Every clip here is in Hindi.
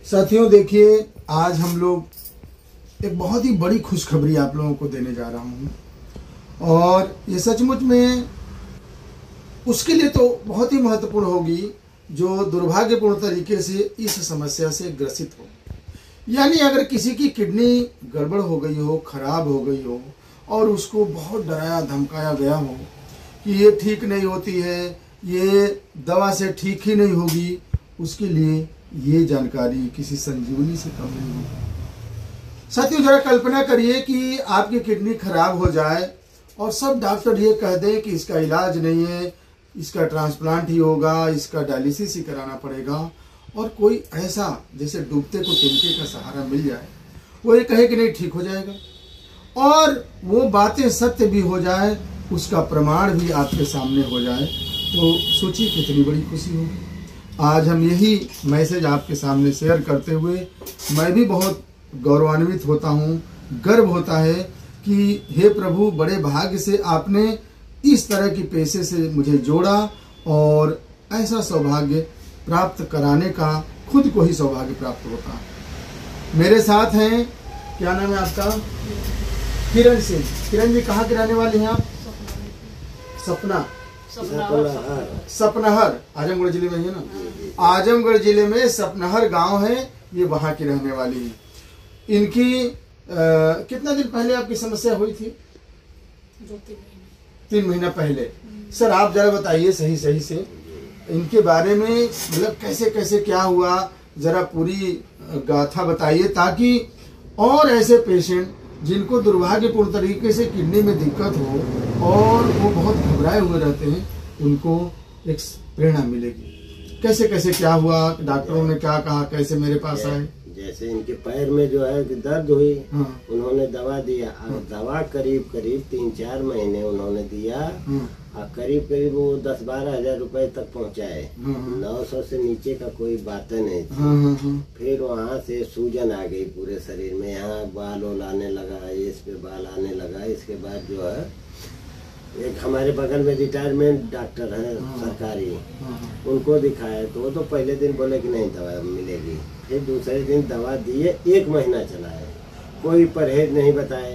साथियों देखिए, आज हम लोग एक बहुत ही बड़ी खुशखबरी आप लोगों को देने जा रहा हूँ और ये सचमुच में उसके लिए तो बहुत ही महत्वपूर्ण होगी जो दुर्भाग्यपूर्ण तरीके से इस समस्या से ग्रसित हो। यानी अगर किसी की किडनी गड़बड़ हो गई हो, खराब हो गई हो और उसको बहुत डराया धमकाया गया हो कि ये ठीक नहीं होती है, ये दवा से ठीक ही नहीं होगी, उसके लिए ये जानकारी किसी संजीवनी से कम नहीं होगी। साथियों जरा कल्पना करिए कि आपकी किडनी खराब हो जाए और सब डॉक्टर ये कह दें कि इसका इलाज नहीं है, इसका ट्रांसप्लांट ही होगा, इसका डायलिसिस ही कराना पड़ेगा, और कोई ऐसा जैसे डूबते को तिनके का सहारा मिल जाए, वो ये कहे कि नहीं ठीक हो जाएगा और वो बातें सत्य भी हो जाए, उसका प्रमाण भी आपके सामने हो जाए, तो सोचिए कितनी बड़ी खुशी होगी। आज हम यही मैसेज आपके सामने शेयर करते हुए मैं भी बहुत गौरवान्वित होता हूँ, गर्व होता है कि हे प्रभु, बड़े भाग्य से आपने इस तरह की पेशे से मुझे जोड़ा और ऐसा सौभाग्य प्राप्त कराने का खुद को ही सौभाग्य प्राप्त होता है। मेरे साथ हैं, क्या नाम है आपका? किरण सिंह। किरण जी कहाँ के रहने वाले हैं आप? सपनहर आजमगढ़ जिले में है ना? आजमगढ़ जिले में सपनहर गांव है, ये वहां की रहने वाली है। इनकी कितना दिन पहले आपकी समस्या हुई थी? 3 महीना पहले। सर आप जरा बताइए सही से इनके बारे में, मतलब कैसे कैसे क्या हुआ, जरा पूरी गाथा बताइए ताकि और ऐसे पेशेंट जिनको दुर्भाग्यपूर्ण तरीके से किडनी में दिक्कत हो और वो बहुत घबराए हुए रहते हैं, उनको एक प्रेरणा मिलेगी। कैसे कैसे क्या हुआ, डॉक्टरों ने क्या कहा, कैसे मेरे पास आए? जैसे इनके पैर में जो है दर्द हुई, उन्होंने दवा दिया और दवा करीब 3-4 महीने उन्होंने दिया और करीब वो 10-12 हजार रुपए तक पहुंचाए। 900 से नीचे का कोई बात नहीं थी। फिर वहाँ से सूजन आ गई पूरे शरीर में, यहाँ बाल आने लगा, इस पे बाल आने लगा। इसके बाद जो है एक हमारे बगल में रिटायरमेंट डॉक्टर हैं सरकारी, उनको दिखाया तो वो तो पहले दिन बोले कि नहीं दवा मिलेगी। फिर दूसरे दिन दवा दिए, 1 महीना चलाए, कोई परहेज नहीं बताए,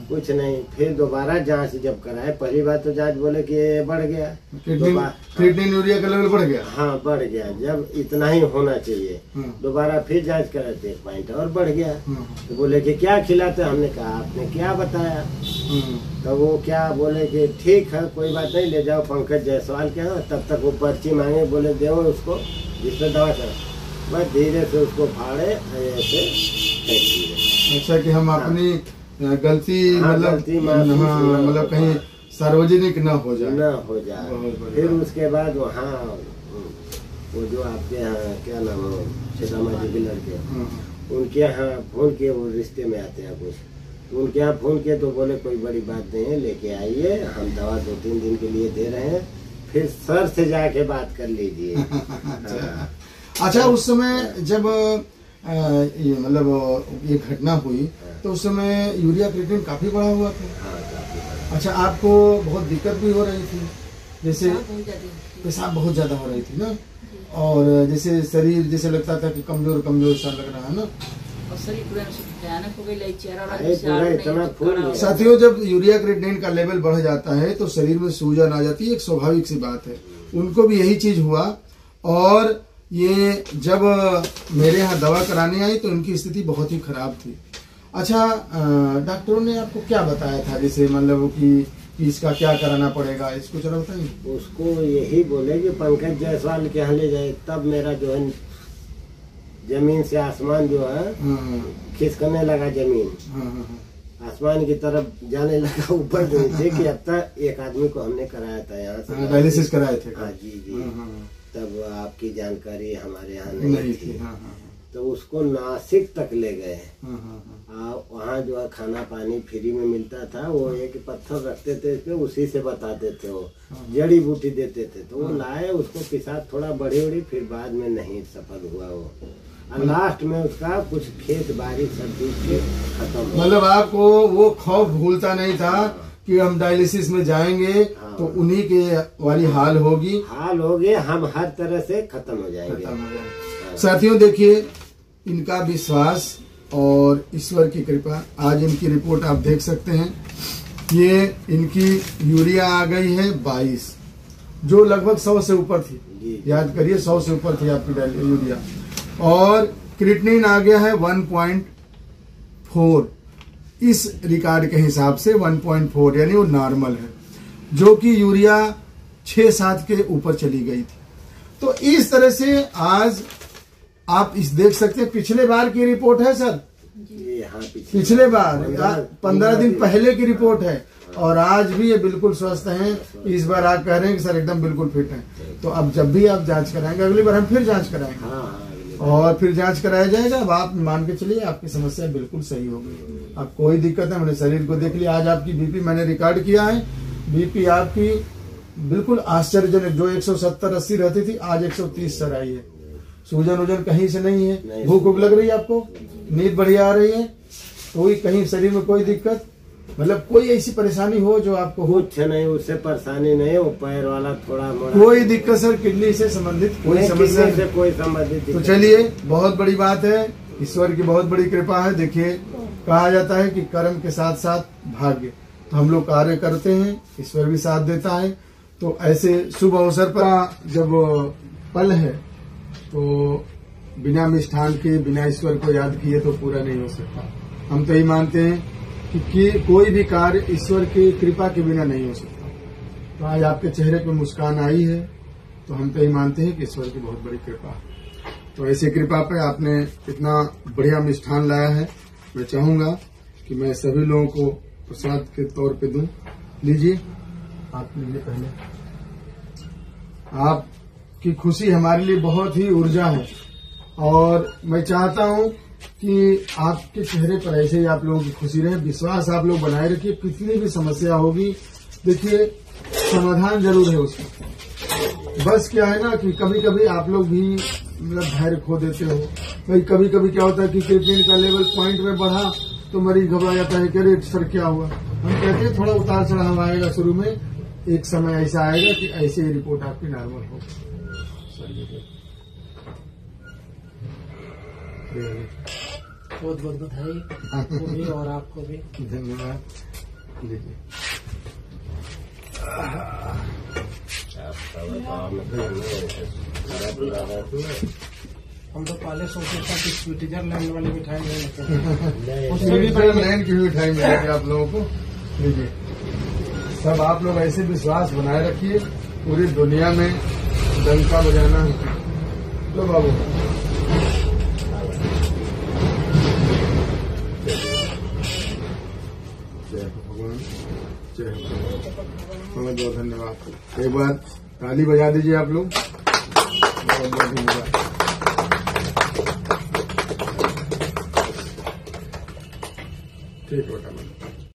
कुछ नहीं। फिर दोबारा जांच जब कराए, पहली बार तो जांच बोले कि ये बढ़ गया, किडनी यूरिया का लेवल बढ़ गया। हाँ बढ़ गया, जब इतना ही होना चाहिए। दोबारा फिर जांच कराए, 1 पॉइंट और बढ़ गया। तो बोले कि क्या खिलाते? हमने कहा आपने क्या बताया? तो वो क्या बोले कि ठीक है कोई बात नहीं, ले जाओ पंकज जायसवाल के यहाँ। तब तक वो पर्ची मांगे, बोले दो उसको जिसमें दवा कर। बस धीरे से उसको फाड़े ऐसे फेंक दिए। अच्छा कि हम अपनी गलती मतलब कहीं सार्वजनिक न हो जाए। फिर उसके बाद वहाँ वो जो आपके यहाँ क्या नाम हो, सीतामा जी के लड़के, उनके यहाँ फोन किए, वो रिश्ते में आते हैं कुछ, उनके यहाँ फोन किए तो बोले कोई बड़ी बात नहीं है, लेके आइए, हम दवा 2-3 दिन के लिए दे रहे हैं, फिर सर से जाके बात कर लीजिए। अच्छा उस समय जब मतलब ये घटना हुई तो उस समय यूरिया क्रिएटिनिन काफी बढ़ा हुआ था। अच्छा आपको बहुत दिक्कत भी हो रही थी, जैसे पेशाब बहुत ज्यादा हो रही थी ना, और जैसे शरीर जैसे लगता था कि कमजोर सा लग रहा है ना, साथियों जब यूरिया क्रिएटिनिन का लेवल बढ़ जाता है तो शरीर में सूजन आ जाती है, एक स्वाभाविक सी बात है। उनको भी यही चीज हुआ और ये जब मेरे यहाँ दवा कराने आई तो इनकी स्थिति बहुत ही खराब थी। अच्छा डॉक्टरों ने आपको क्या बताया था, जैसे मतलब कि इसका क्या कराना पड़ेगा, इसको जरा बताइए। उसको यही बोले कि पंकज जायसवाल के यहाँ ले जाए। तब मेरा जो है जमीन से आसमान जो है खिसकने लगा, जमीन आसमान की तरफ जाने लगा, ऊपर नीचे कि अब तक एक आदमी को हमने कराया था यहाँ से, डायलिसिस कराए थे। हाँ जी। तब आपकी जानकारी हमारे यहाँ नहीं थी। तो उसको नासिक तक ले गए। वहाँ जो है खाना पानी फ्री में मिलता था, वो एक पत्थर रखते थे इस पे, उसी से बताते थे, वो जड़ी बूटी देते थे। तो वो लाए, उसको पिसा, थोड़ा बड़ी, फिर बाद में नहीं सफल हुआ वो, और लास्ट में उसका कुछ खेत बाड़ी सब के खत्म। मतलब आपको वो खौफ भूलता नहीं था कि हम डायलिसिस में जाएंगे तो उन्हीं के वाली हाल होगी, हम हर तरह से खत्म हो जाएंगे। साथियों देखिए इनका विश्वास और ईश्वर की कृपा। आज इनकी रिपोर्ट आप देख सकते हैं। ये इनकी यूरिया आ गई है 22, जो लगभग 100 से ऊपर थी। याद करिए 100 से ऊपर थी आपकी यूरिया। और क्रिएटिनिन आ गया है 1.4, इस रिकॉर्ड के हिसाब से 1.4, यानी वो नॉर्मल है, जो कि यूरिया 6-7 के ऊपर चली गई थी। तो इस तरह से आज आप इस देख सकते हैं। पिछले बार की रिपोर्ट है सर, पिछले बार 15 दिन पहले की रिपोर्ट है, और आज भी ये बिल्कुल स्वस्थ हैं। इस बार आप कह रहे हैं कि सर एकदम बिल्कुल फिट हैं। तो अब जब भी आप जांच कराएंगे, अगली बार हम फिर जांच कराएंगे और फिर जांच कराया जाएगा। अब आप मान के चलिए आपकी समस्या बिल्कुल सही हो गई। अब कोई दिक्कत है, मैंने शरीर को देख लिया। आज आपकी बीपी मैंने रिकॉर्ड किया है, बीपी आपकी बिल्कुल आश्चर्यजनक, जो 170-80 रहती थी आज 130 सर आई है। सूजन वूजन कहीं से नहीं है। भूख भूख लग रही है आपको, नींद बढ़िया आ रही है, कोई कहीं शरीर में कोई दिक्कत, मतलब कोई ऐसी परेशानी हो जो आपको हो? कुछ नहीं, उससे परेशानी नहीं। वो पैर वाला थोड़ा मोड़ा कोई दिक्कत सर, किडनी से संबंधित कोई समस्या से कोई संबंधित। तो चलिए, बहुत बड़ी बात है, ईश्वर की बहुत बड़ी कृपा है। देखिए कहा जाता है कि कर्म के साथ साथ भाग्य, तो हम लोग कार्य करते हैं, ईश्वर भी साथ देता है। तो ऐसे शुभ अवसर पर जब पल है, तो बिना मिष्ठान के, बिना ईश्वर को याद किए तो पूरा नहीं हो सकता। हम तो यही मानते हैं कि कोई भी कार्य ईश्वर की कृपा के बिना नहीं हो सकता। तो आज आपके चेहरे पे मुस्कान आई है, तो हम तो यही मानते हैं कि ईश्वर की बहुत बड़ी कृपा है। तो ऐसी कृपा पे आपने इतना बढ़िया मिष्ठान लाया है। मैं चाहूंगा कि मैं सभी लोगों को प्रसाद के तौर पे दूं। लीजिए, आप लीजिए पहले। आपकी खुशी हमारे लिए बहुत ही ऊर्जा है, और मैं चाहता हूं कि आपके चेहरे पर ऐसे ही आप लोगों की खुशी रहे। विश्वास आप लोग बनाए रखिए। कितनी भी समस्या होगी, देखिए समाधान जरूर है उसका। बस क्या है ना कि कभी कभी आप लोग भी मतलब धैर्य खो देते हो। भाई कभी कभी क्या होता है कि क्रिएटिनिन का लेवल पॉइंट में बढ़ा तो मरीज घबरा जाता है कि अरे सर क्या हुआ। हम कहते हैं थोड़ा उतार चढ़ाव आएगा शुरू में, एक समय ऐसा आएगा कि ऐसे ही रिपोर्ट आपकी नॉर्मल होगी। बहुत बहुत बधाई आपको भी और आपको भी धन्यवाद। लीजिए, हम तो पहले सोचे था कि स्विट्जरलैंड वाली मिठाई नहीं स्विट्जरलैंड की मिठाई मिलेगी आप लोगों को। लीजिए, सब आप लोग ऐसे विश्वास बनाए रखिए। पूरी दुनिया में डंका बजाना है। तो बाबू बहुत बहुत धन्यवाद। एक बार ताली बजा दीजिए आप लोग। बहुत बहुत धन्यवाद। ठीक है बेटा।